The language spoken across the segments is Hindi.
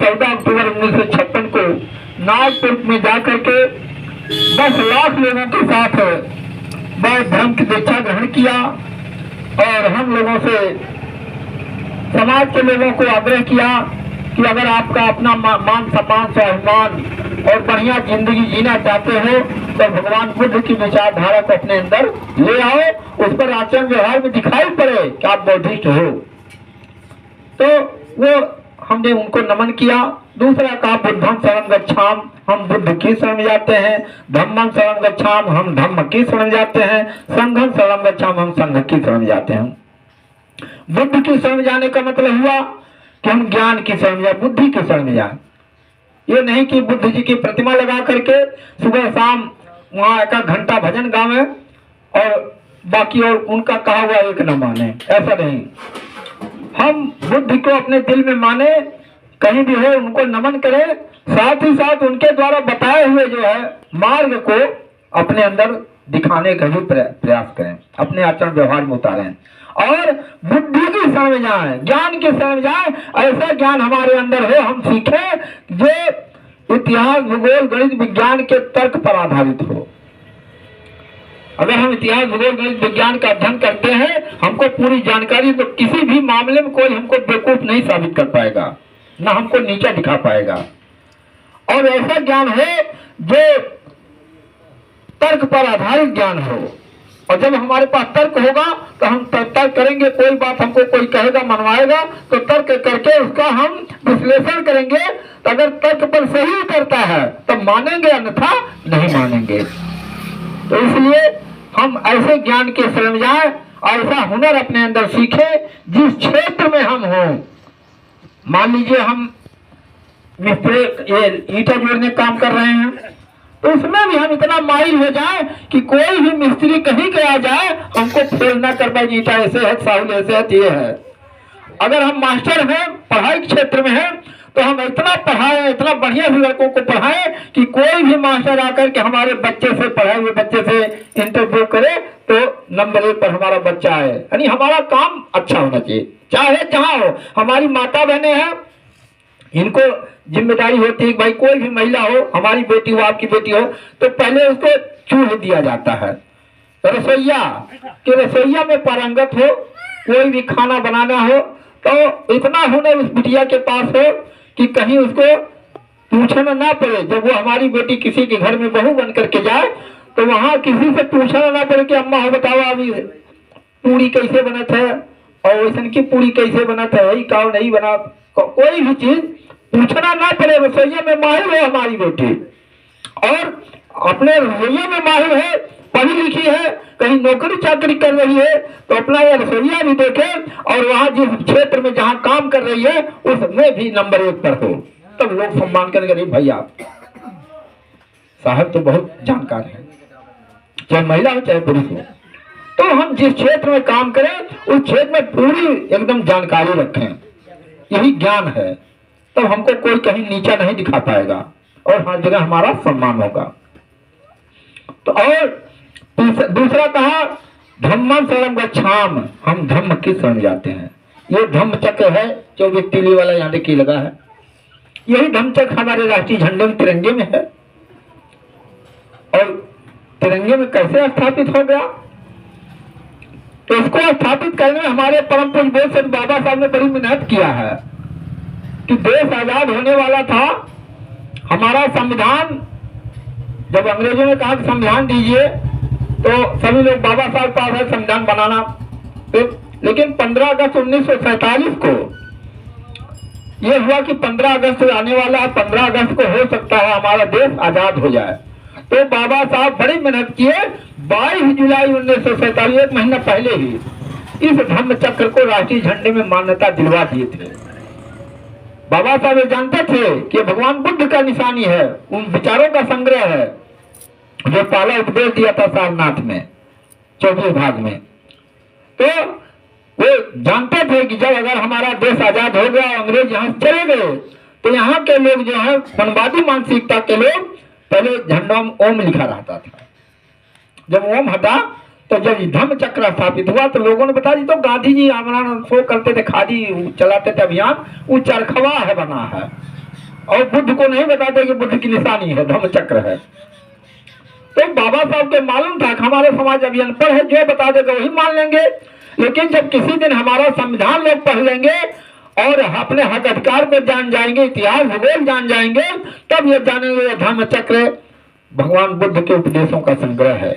14 अक्टूबर 1956 को नागपुर में जाकर के 10 लाख लोगों के साथ बौद्ध धर्म की दीक्षा ग्रहण किया और हम लोगों से, समाज के लोगों को आग्रह किया कि अगर आपका अपना मान सम्मान स्वाभिमान और बढ़िया जिंदगी जीना चाहते हो तो भगवान बुद्ध की विचारधारा को अपने अंदर ले आओ, उस पर आचरण व्यवहार में दिखाई पड़े कि आप बौद्धिस्ट हो। तो वो हमने उनको नमन किया। दूसरा कहा बुद्धं शरणं गच्छामि, हम बुद्ध की शरण जाते हैं। धम्मं शरणं गच्छामि, हम धम्म की शरण जाते हैं। संघं शरणं गच्छामि, हम संघ की शरण जाते हैं। बुद्ध की शरण जाने का मतलब हुआ कि हम ज्ञान की शरण जाए, बुद्धि की शरण जाए। ये नहीं कि बुद्ध जी की प्रतिमा लगा करके सुबह शाम वहां एक घंटा भजन गावे और बाकी और उनका कहा हुआ एक न माने, ऐसा नहीं। हम बुद्ध को अपने दिल में माने, कहीं भी हो उनको नमन करें, साथ ही साथ उनके द्वारा बताए हुए जो है मार्ग को अपने अंदर दिखाने का भी प्रयास करें, अपने आचरण व्यवहार में उतारें और बुद्धि की शरण में जाए, ज्ञान की शरण में जाए। ऐसा ज्ञान हमारे अंदर हो, हम सीखें जो इतिहास भूगोल गणित विज्ञान के तर्क पर आधारित हो। अगर हम इतिहास भूगोल गणित विज्ञान का अध्ययन करते हैं, हमको पूरी जानकारी, तो किसी भी मामले में कोई हमको बेवकूफ नहीं साबित कर पाएगा, ना हमको नीचा दिखा पाएगा। और ऐसा ज्ञान है जो तर्क पर आधारित ज्ञान हो। और जब हमारे पास तर्क होगा तो हम तर्क करेंगे, कोई बात हमको कोई कहेगा मनवाएगा तो तर्क करके उसका हम विश्लेषण करेंगे। तो अगर तर्क पर सही उतरता है तो मानेंगे, अन्यथा नहीं मानेंगे। तो इसलिए हम ऐसे ज्ञान के शरण जाए, ऐसा हुनर अपने अंदर सीखे जिस क्षेत्र में हम हो। मान लीजिए हम मिस्त्री ये ईंटें जोड़ने काम कर रहे हैं, तो उसमें भी हम इतना माहिर हो जाए कि कोई भी मिस्त्री कहीं के आ जाए हमको फेल ना कर पाए, ईंटा ऐसे है, साहुल ऐसे है, ये है। अगर हम मास्टर हैं, पढ़ाई क्षेत्र में हैं, तो हम इतना पढ़ाएं, इतना बढ़िया से लड़कों को पढ़ाएं कि कोई भी मास्टर आकर के हमारे बच्चे से, पढ़ाए हुए बच्चे से इंटरव्यू करे तो नंबर 1 पर हमारा बच्चा आए। यानी हमारा काम अच्छा होना चाहिए, चाहे जहां हो। हमारी माता बहनें हैं, इनको जिम्मेदारी होती है, भाई कोई भी महिला हो, हमारी बेटी हो, आपकी बेटी हो, तो पहले उसको चूल्हा दिया जाता है। तो रसोईया कि रसोईया में पारंगत हो, कोई भी खाना बनाना हो तो इतना हुनर उस बिटिया के पास हो कि कहीं उसको पूछना ना पड़े। जब वो हमारी बेटी किसी के घर में बहू बन करके जाए तो वहां किसी से पूछना ना पड़े कि अम्मा हो बताओ अभी पूरी कैसे बना था और वैसन की पूरी कैसे बना था, वही काव नहीं बना, कोई भी चीज पूछना ना पड़े। रसोईया में माहिर है हमारी बेटी, और अपने रसोईया में माहिर है, पढ़ी लिखी है, कहीं नौकरी चाकरी कर रही है, तो अपना ये रसोईया भी देखे और वहां जिस क्षेत्र में जहां काम कर रही है उसमें भी नंबर 1 पर हो, तब लोग सम्मान करेंगे। नहीं भैया साहब तो बहुत जानकार है, चाहे महिला हो चाहे पुरुष हो। तो हम जिस क्षेत्र में काम करें उस क्षेत्र में पूरी एकदम जानकारी रखें, यही ज्ञान है। तब हमको कोई कहीं नीचा नहीं दिखा पाएगा और हर जगह हमारा सम्मान होगा। तो और दूसरा कहा धम्मं शरणं गच्छामि, हम धम्म की शरण जाते हैं। ये धम्म चक्र है जो तीली वाला यहाँ देखिए लगा है, यही धम्म चक्र हमारे राष्ट्रीय झंडे में, तिरंगे में है। और तिरंगे में कैसे स्थापित हो गया, तो इसको स्थापित करने में हमारे परम पूज्य बाबा साहब ने बड़ी मेहनत किया है कि देश आजाद होने वाला था। हमारा संविधान जब अंग्रेजों ने कहा कि संविधान दीजिए तो सभी लोग बाबा साहब पास है संविधान बनाना, तो लेकिन 15 अगस्त 1947 को यह हुआ कि 15 अगस्त आने वाला है, 15 अगस्त को हो सकता है हमारा देश आजाद हो जाए। तो बाबा साहब बड़ी मेहनत किए, 22 जुलाई 1947 एक महीना पहले ही इस धम्म चक्र को राष्ट्रीय झंडे में मान्यता दिलवा दिए थे। बाबा साहब ये जानते थे कि भगवान बुद्ध का निशानी है, उन विचारों का संग्रह है जो पहला उपदेश दिया था सारनाथ में 24 भाग में। तो वो जानते थे कि जब अगर हमारा देश आजाद हो गया, अंग्रेज यहाँ से चले गए, तो यहाँ के लोग जो है वनवादी मानसिकता के लोग, पहले झंडा में ओम लिखा रहता था। जब ओम हटा तो जब धम्म चक्र स्थापित हुआ तो लोगों ने बताया जी तो गांधी जी हमारा शो करते थे, खादी चलाते थे अभियान, वो चरखवा है बना है, और बुद्ध को नहीं बताते कि बुद्ध की निशानी है धम्म चक्र है। तो बाबा साहब के मालूम था कि हमारे समाज अभी अनपढ़ है, जो बता देगा वही मान लेंगे। लेकिन जब किसी दिन हमारा संविधान लोग पढ़ लेंगे और अपने हक अधिकार को जान जाएंगे, इतिहास भूगोल जान जाएंगे, तब ये जानेंगे ये धम्म चक्र भगवान बुद्ध के उपदेशों का संग्रह है,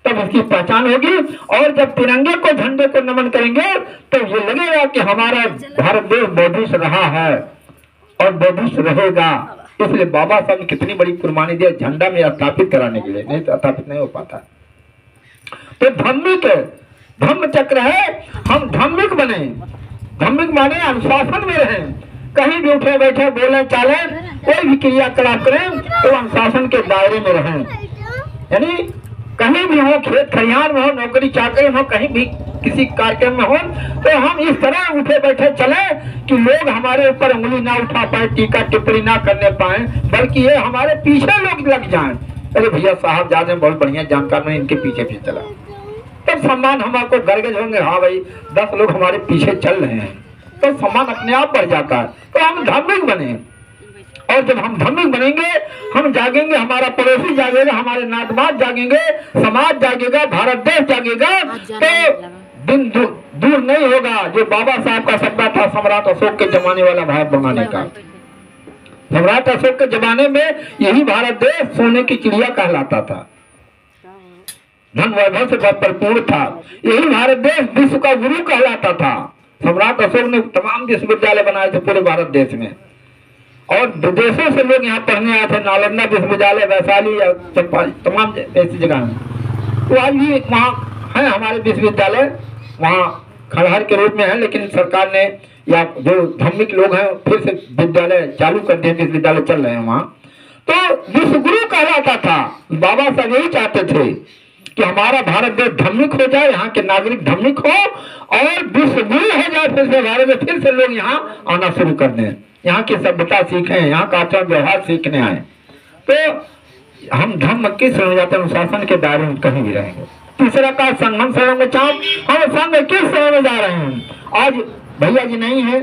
तब इसकी पहचान होगी। और जब तिरंगे को झंडे को नमन करेंगे तो ये लगेगा कि हमारा भारत देश बौद्धिस्ट रहा है और बौद्धिस्ट रहेगा। इसलिए बाबा साहब ने कितनी बड़ी कुर्बानी दी झंडा में स्थापित कराने के लिए, नहीं तो स्थापित नहीं हो पाता। तो धम्मिक धम्म चक्र है, हम धम्मिक बने। धम्मिक माने अनुशासन में रहें, कहीं भी उठे बैठे बोले चाले कोई भी क्रियाकलाप करें तो अनुशासन के दायरे में रहें। यानी कहीं भी हो, खेत खलिहान में हो, नौकरी चाकरी में हो, कहीं भी किसी कार्यक्रम में हो, तो हम इस तरह उठे बैठे चले कि लोग हमारे ऊपर उंगली ना उठा पाए, टीका टिप्पणी ना करने पाए, बल्कि ये हमारे पीछे लोग लग जाएं। अरे भैया साहब जाते बहुत बढ़िया जानकार में इनके पीछे भी चला, तब सम्मान हमारे गर्गज होंगे, हाँ भाई 10 लोग हमारे पीछे चल रहे हैं, तो सम्मान अपने आप बढ़ जाता है। तो हम धार्मिक बने, और जब हम धार्मिक बनेंगे, हम जागेंगे, हमारा पड़ोसी जागेगा, हमारे नातवाद जागेंगे, समाज जागेगा, भारत देश जागेगा, तो दिन दूर नहीं होगा जो बाबा साहब का सपना था सम्राट अशोक के जमाने वाला भारत बनाने का। सम्राट अशोक के जमाने में यही भारत देश सोने की चिड़िया कहलाता था, धन वैभव से भरपूर था, यही भारत देश विश्व का गुरु कहलाता था। सम्राट अशोक ने तमाम विश्वविद्यालय बनाए थे पूरे भारत देश में, और विदेशों से लोग यहाँ पढ़ने आए थे, नालंदा विश्वविद्यालय, वैशाली, तमाम ऐसी जगह में। तो आज भी वहाँ है हमारे विश्वविद्यालय, वहाँ खंडहर के रूप में है, लेकिन सरकार ने या जो धार्मिक लोग हैं फिर से विद्यालय चालू कर दिए, विश्वविद्यालय चल रहे हैं वहाँ। तो विश्व गुरु कहलाता था। बाबा साहब यही चाहते थे कि हमारा भारत देश धार्मिक हो जाए, यहाँ के नागरिक धार्मिक हो और विश्व गुरु हो जाए, फिर से भारत में फिर से लोग यहाँ आना शुरू कर दें, यहाँ की सभ्यता सीखें, यहाँ का आचार व्यवहार सीखने आए। तो हम धर्म की हो जाते हैं, अनुशासन के दायरे में कहीं भी रहेंगे। तीसरा का संगम समय में चाप, हम संघ किस समय में जा रहे हैं। आज भैया जी नहीं है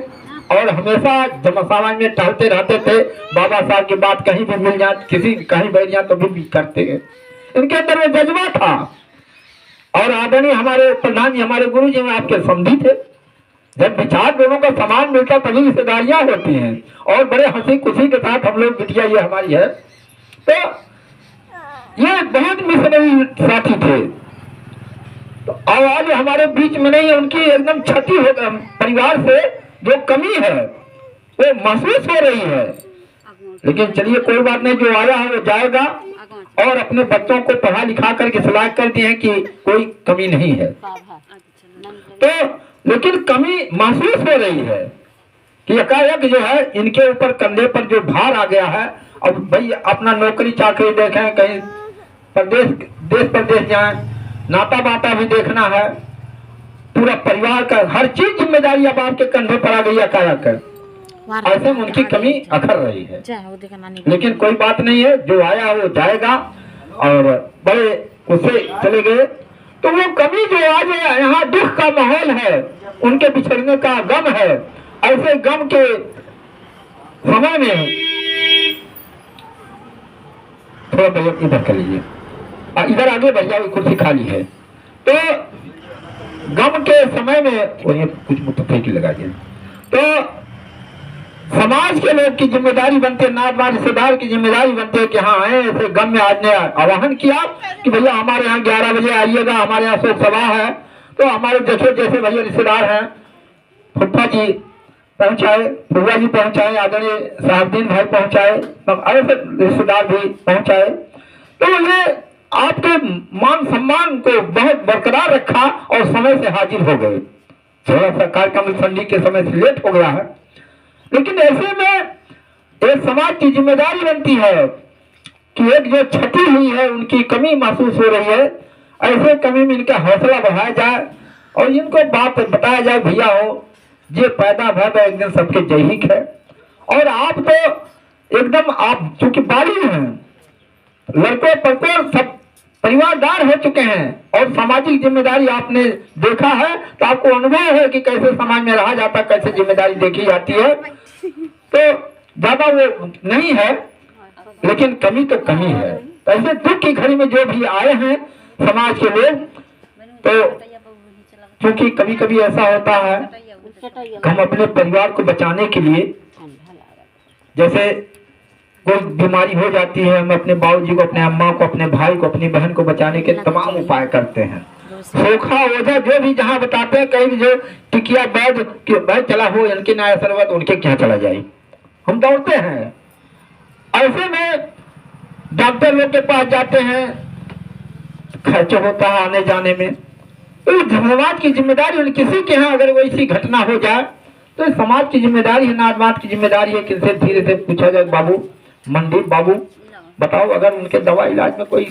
और हमेशा जब समाज में टहलते रहते थे, बाबा साहब की बात कहीं भी मिल जाए, किसी कहीं बैठ जाए तो भी करते गए, इनके अंदर वो जज्बा था। और आदरणीय हमारे प्रधान जी, हमारे गुरु जी में आपके समझी थे, जब विचार दोनों का समान मिलता तभी रिश्तेदारियां होती हैं, और बड़े हंसी खुशी के साथ हम लोग बिटिया ये हमारी है। तो ये बहुत मिशनरी साथी थे, तो आज हमारे बीच में नहीं है, उनकी एकदम क्षति हो गई, परिवार से जो कमी है वो महसूस हो रही है। लेकिन चलिए कोई बात नहीं, जो आया है वो जाएगा, और अपने बच्चों को पढ़ा लिखा करके सलाह कर दिए हैं कि कोई कमी नहीं है। तो लेकिन कमी महसूस हो रही है कि एकाएक जो है इनके ऊपर कंधे पर जो भार आ गया है। अब भाई अपना नौकरी चाकरी देखें, कहीं प्रदेश देश प्रदेश जाएं, नाता बाता भी देखना है, पूरा परिवार का हर चीज जिम्मेदारी अब आपके कंधे पर आ गई एकाएक। ऐसे में उनकी कमी अखर रही है, लेकिन कोई बात नहीं है, जो आया वो जाएगा, और बड़े उससे चले गए। तो वो कमी जो आज यहाँ दुख का माहौल है, उनके बिछड़ने का गम है। ऐसे गम के समय में थोड़ा भैया इधर कर लीजिए, इधर आगे भैया कुर्सी खाली है। तो गम के समय में उन्हें कुछ मुतफेक लगा दिया। तो समाज के लोग की जिम्मेदारी बनते, नातवाद रिश्तेदार की जिम्मेदारी बनते कि हाँ है, ऐसे गम में आज ने आह्वान किया कि भैया हमारे यहाँ 11 बजे आइएगा, हमारे यहाँ शोक सभा है। तो हमारे देखिए जैसे भैया रिश्तेदार हैं, फुफ्फा जी पहुंचाए, फुआ जी पहुंचाए, आदरणीय साहबदीन भाई पहुंचाए, ऐसे रिश्तेदार भी पहुंचाए। तो ये आपके मान सम्मान को बहुत बरकरार रखा और समय से हाजिर हो गए। थोड़ा सा कार्यक्रम ठंडी के समय से लेट हो गया है, लेकिन ऐसे में एक समाज की जिम्मेदारी बनती है कि एक जो क्षति हुई है उनकी कमी महसूस हो रही है, ऐसे कमी में इनका हौसला बढ़ाया जाए और इनको बात बताया जाए, भैया हो ये पैदा भैदा एक दिन सबके जैहिक है। और आप तो एकदम आप चूंकि बालिग हैं, लड़के पड़ते सब परिवारदार हो चुके हैं और सामाजिक जिम्मेदारी आपने देखा है, तो आपको अनुभव है कि कैसे समाज में रहा जाता, कैसे जिम्मेदारी देखी जाती है। तो ज्यादा वो नहीं है, लेकिन कमी तो कमी है। तो ऐसे दुख की घड़ी में जो भी आए हैं समाज के लोग, तो क्योंकि कभी कभी ऐसा होता है हम अपने परिवार को बचाने के लिए, जैसे कोई बीमारी हो जाती है, हम अपने बाबूजी को, अपने अम्मा को, अपने भाई को, अपनी बहन को बचाने के तमाम उपाय करते हैं। सोखा ओझा जो भी जहाँ बताते हैं, कहीं जो टिकिया बैद चला हो, इनके ना असर हुआ तो उनके क्या चला जाए, हम दौड़ते हैं। ऐसे में डॉक्टर लोग के पास जाते हैं, खर्च होता है आने जाने में। तो समाज की जिम्मेदारी, किसी के यहाँ अगर वैसी घटना हो जाए तो समाज की जिम्मेदारी है, नाजमात की जिम्मेदारी है कि इनसे धीरे से पूछा जाए, बाबू मंदिर बाबू बताओ, अगर उनके दवा इलाज में कोई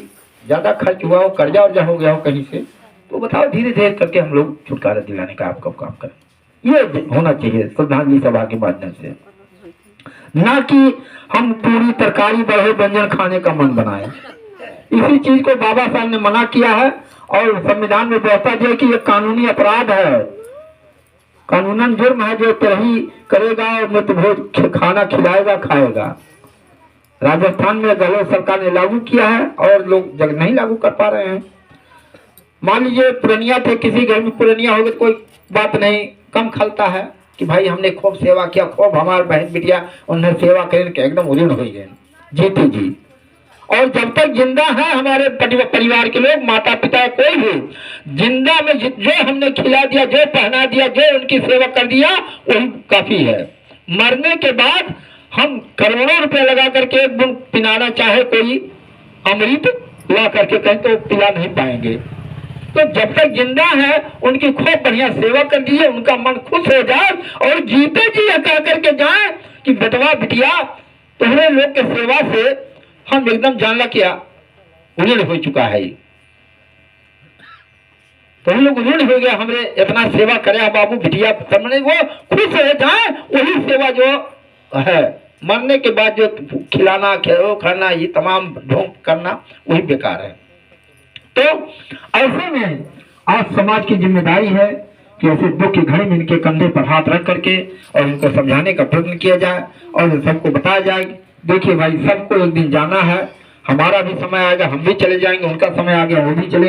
ज्यादा खर्च हुआ हो, कर्जा वर्जा हो गया हो कहीं से, तो बताओ, धीरे धीरे करके हम लोग छुटकारा दिलाने का आपका काम करें। ये होना चाहिए श्रद्धांजलि सभा के माध्यम से, ना कि हम पूरी तरकारी बढ़े व्यंजन खाने का मन बनाए। इसी चीज को बाबा साहब ने मना किया है और संविधान में व्यवस्था दी है कि ये कानूनी अपराध है, कानूनन जुर्म है, जो तरही करेगा और मृत भोज खाना खिलाएगा खाएगा। राजस्थान में गहलोत सरकार ने लागू किया है और लोग जग नहीं लागू कर पा रहे हैं। मान लीजिए पुरनिया थे, किसी घर में पुरनिया हो गए, कोई बात नहीं, कम खलता है कि भाई हमने खूब सेवा किया, खूब हमारे बहन बिटिया उन्हें सेवा करें के एकदम उड़ीण हो गए जीते जी। और जब तक जिंदा है हमारे परिवार के लोग, माता पिता कोई भी जिंदा में जो हमने खिला दिया, जो पहना दिया, जो उनकी सेवा कर दिया, वही काफी है। मरने के बाद हम करोड़ों रुपए लगा करके एक दिन पिलाना चाहे कोई अमृत ला करके कहें तो पिला नहीं पाएंगे। तो जब तक जिंदा है उनकी खूब बढ़िया सेवा कर दीजिए, उनका मन खुश हो जाए और जीते जी कह करके जाए कि बेटवा बिटिया तुम्हारे लोग के सेवा से हम एकदम जानला क्या उड़ीण हो चुका है, तो हम लोग उड़ीण हो गया, हमने इतना सेवा करे बाबू बिटिया, समझे वो खुश हो जाए। वही सेवा जो है मरने के बाद जो खिलाना खाना ये तमाम ढोंग करना वही बेकार है। तो ऐसे में आज समाज की जिम्मेदारी है कि ऐसे दुख की घड़ी में इनके कंधे पर हाथ रख करके और इनको समझाने का प्रयत्न किया जाए और सबको बताया जाए, देखिए भाई सबको एक दिन जाना है, हमारा भी समय आएगा, हम भी चले जाएंगे, उनका समय आ गया वो भी चले